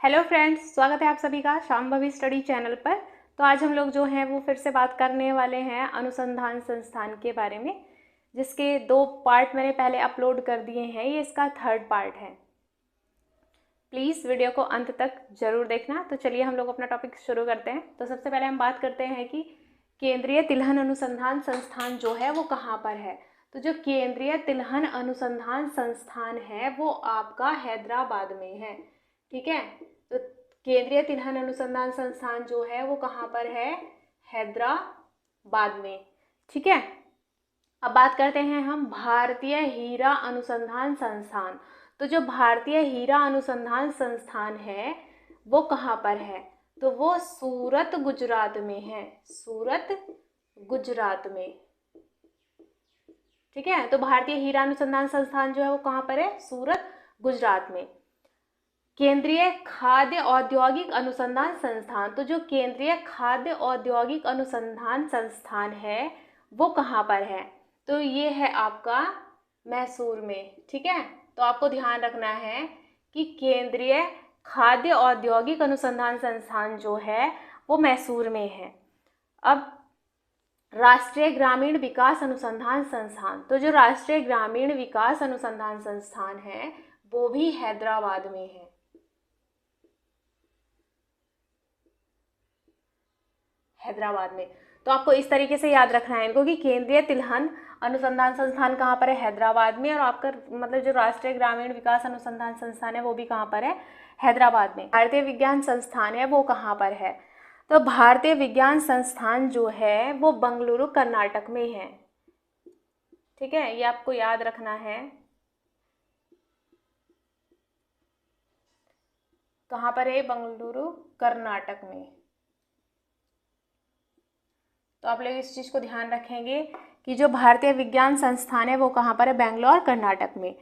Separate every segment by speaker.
Speaker 1: Hello friends, स्वागत है आप सभी का शांभवी स्टडी चैनल पर। तो आज हम लोग जो हैं वो फिर से बात करने वाले हैं अनुसंधान संस्थान के बारे में, जिसके 2 पार्ट मैंने पहले अपलोड कर दिए हैं। ये इसका 3rd पार्ट है। प्लीज़ वीडियो को अंत तक ज़रूर देखना। तो चलिए हम लोग अपना टॉपिक शुरू करते हैं। तो सबसे पहले हम बात करते हैं कि केंद्रीय तिलहन अनुसंधान संस्थान जो है वो कहाँ पर है। तो जो केंद्रीय तिलहन अनुसंधान संस्थान है वो आपका हैदराबाद में है। ठीक है, तो केंद्रीय तिलहन अनुसंधान संस्थान जो है वो कहाँ पर है? हैदराबाद में। ठीक है, अब बात करते हैं हम भारतीय हीरा अनुसंधान संस्थान। तो जो भारतीय हीरा अनुसंधान संस्थान है वो कहाँ पर है? तो वो सूरत गुजरात में है। सूरत गुजरात में। ठीक है, तो भारतीय हीरा अनुसंधान संस्थान जो है वो कहाँ पर है? सूरत गुजरात में। केंद्रीय खाद्य औद्योगिक अनुसंधान संस्थान। तो जो केंद्रीय खाद्य औद्योगिक अनुसंधान संस्थान है वो कहाँ पर है? तो ये है आपका मैसूर में। ठीक है, तो आपको ध्यान रखना है कि केंद्रीय खाद्य औद्योगिक अनुसंधान संस्थान जो है वो मैसूर में है। अब राष्ट्रीय ग्रामीण विकास अनुसंधान संस्थान। तो जो राष्ट्रीय ग्रामीण विकास अनुसंधान संस्थान है वो भी हैदराबाद में है। हैदराबाद में। तो आपको इस तरीके से याद रखना है इनको कि केंद्रीय तिलहन अनुसंधान संस्थान कहाँ पर है? हैदराबाद में। और आपका मतलब जो राष्ट्रीय ग्रामीण विकास अनुसंधान संस्थान है वो भी कहाँ पर है? हैदराबाद में। भारतीय विज्ञान संस्थान है वो कहाँ पर है? तो भारतीय विज्ञान संस्थान जो है वो बंगलुरु कर्नाटक में है। ठीक है, ये आपको याद रखना है। कहाँ पर है? बंगलुरु कर्नाटक में। तो आप लोग इस चीज़ को ध्यान रखेंगे कि जो भारतीय विज्ञान संस्थान है वो कहाँ पर है? बेंगलोर कर्नाटक में।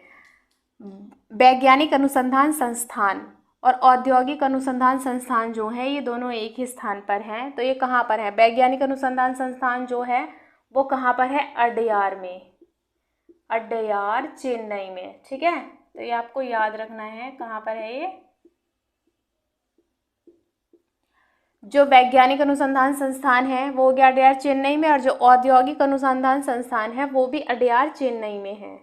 Speaker 1: वैज्ञानिक अनुसंधान संस्थान और औद्योगिक अनुसंधान संस्थान जो है ये दोनों एक ही स्थान पर हैं। तो ये कहाँ पर है? वैज्ञानिक अनुसंधान संस्थान जो है वो कहाँ पर है? अड्यार में। अड्यार चेन्नई में। ठीक है, तो ये आपको याद रखना है कहाँ पर है ये। जो वैज्ञानिक अनुसंधान संस्थान है वो हो गया अड्यार चेन्नई में, और जो औद्योगिक अनुसंधान संस्थान है वो भी अड्यार चेन्नई में है।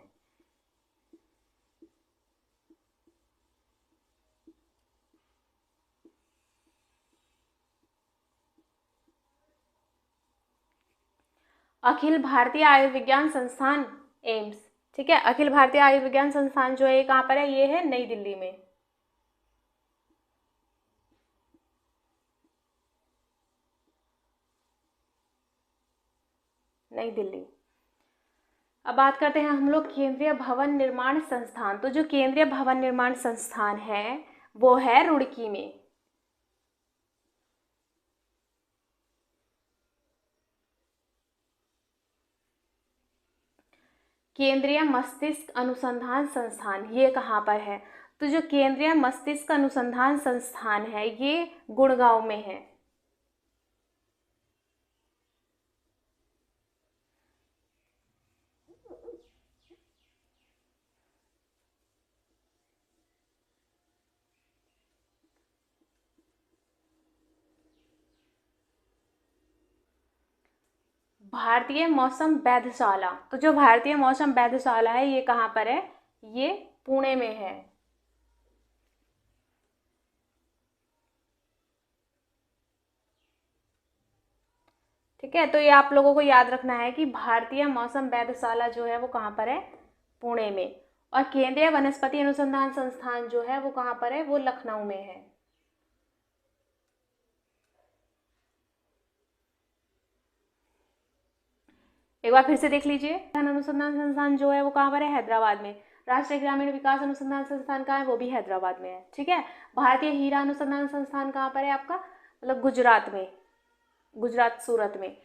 Speaker 1: अखिल भारतीय आयुर्विज्ञान संस्थान एम्स। ठीक है, अखिल भारतीय आयुर्विज्ञान संस्थान जो है ये कहाँ पर है? ये है नई दिल्ली में। नई दिल्ली। अब बात करते हैं हम लोग केंद्रीय भवन निर्माण संस्थान। तो जो केंद्रीय भवन निर्माण संस्थान है वो है रुड़की में। केंद्रीय मस्तिष्क अनुसंधान संस्थान ये कहाँ पर है? तो जो केंद्रीय मस्तिष्क अनुसंधान संस्थान है ये गुड़गांव में है। भारतीय मौसम वैधशाला। तो जो भारतीय मौसम वैधशाला है ये कहाँ पर है? ये पुणे में है। ठीक है, तो ये आप लोगों को याद रखना है कि भारतीय मौसम वैधशाला जो है वो कहाँ पर है? पुणे में। और केंद्रीय वनस्पति अनुसंधान संस्थान जो है वो कहाँ पर है? वो लखनऊ में है। एक बार फिर से देख लीजिए, अनुसंधान संस्थान जो है वो कहाँ पर है? हैदराबाद में। राष्ट्रीय ग्रामीण विकास अनुसंधान संस्थान कहाँ है? वो भी हैदराबाद में है। ठीक है, भारतीय हीरा अनुसंधान संस्थान कहाँ पर है आपका? मतलब गुजरात में। गुजरात सूरत में।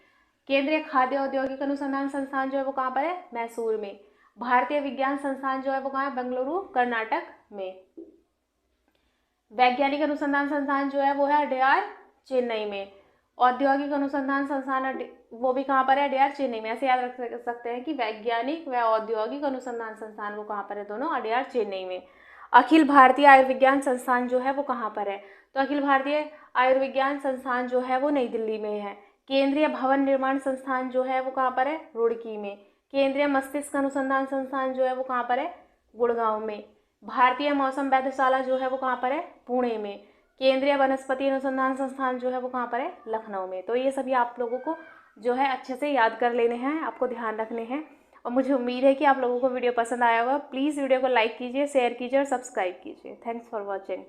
Speaker 1: केंद्रीय खाद्य औद्योगिक अनुसंधान संस्थान जो है वो कहाँ पर है? मैसूर में। भारतीय विज्ञान संस्थान जो है वो कहाँ है? बेंगलुरु कर्नाटक में। वैज्ञानिक अनुसंधान संस्थान जो है वो है अड्यार चेन्नई में। औद्योगिक अनुसंधान संस्थान वो भी कहाँ पर है? अड्यार चेन्नई में। ऐसे याद रख सकते हैं कि वैज्ञानिक व औद्योगिक अनुसंधान संस्थान वो कहाँ पर है? दोनों अड्यार चेन्नई में। अखिल भारतीय आयुर्विज्ञान संस्थान जो है वो कहाँ पर है? तो अखिल भारतीय आयुर्विज्ञान संस्थान जो है वो नई दिल्ली में है। केंद्रीय भवन निर्माण संस्थान जो है वो कहाँ पर है? रुड़की में। केंद्रीय मस्तिष्क अनुसंधान संस्थान जो है वो कहाँ पर है? गुड़गांव में। भारतीय मौसम वैधशाला जो है वो कहाँ पर है? पुणे में। केंद्रीय वनस्पति अनुसंधान संस्थान जो है वो कहाँ पर है? लखनऊ में। तो ये सभी आप लोगों को जो है अच्छे से याद कर लेने हैं, आपको ध्यान रखने हैं। और मुझे उम्मीद है कि आप लोगों को वीडियो पसंद आया होगा। प्लीज़ वीडियो को लाइक कीजिए, शेयर कीजिए और सब्सक्राइब कीजिए। Thanks for watching.